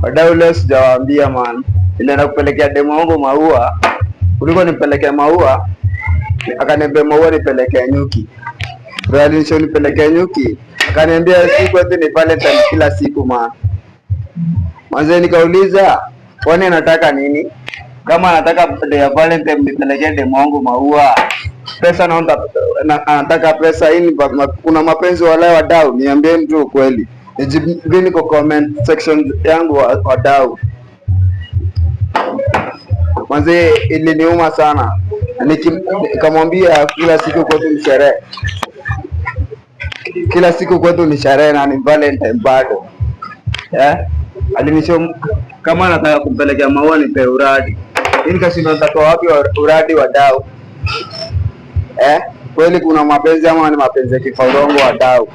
Wadau leo sijawaambia man. Nilienda kupelekea demo wangu maua. Kuliko nipelekea maua, akaniambia maua nipelekea nyuki. Bro alinisho nipelekea nyuki. Akaniambia siku eti ni Valentine kila siku man. Manze nikauliza, kwani anataka nini? Kama anataka birthday ya Valentine nipelekea demo wangu maua. Pesa naomba, anataka pesa hii. Kuna mapenzi wale wadau, niambie mtu ukweli. Nijibini kwa comment section yangu wadau. Manze iliniuma sana. Nikamwambia kila siku kwetu ni sherehe. Kila siku kwetu ni sherehe na ni Valentine bado. Alinisho kama anataka kumpelekea maua nipe uradi. Nikashindwa nitatoa wapi uradi wadau? Kweli kuna mapenzi ama ni mapenzi ya kifaudongo wadau?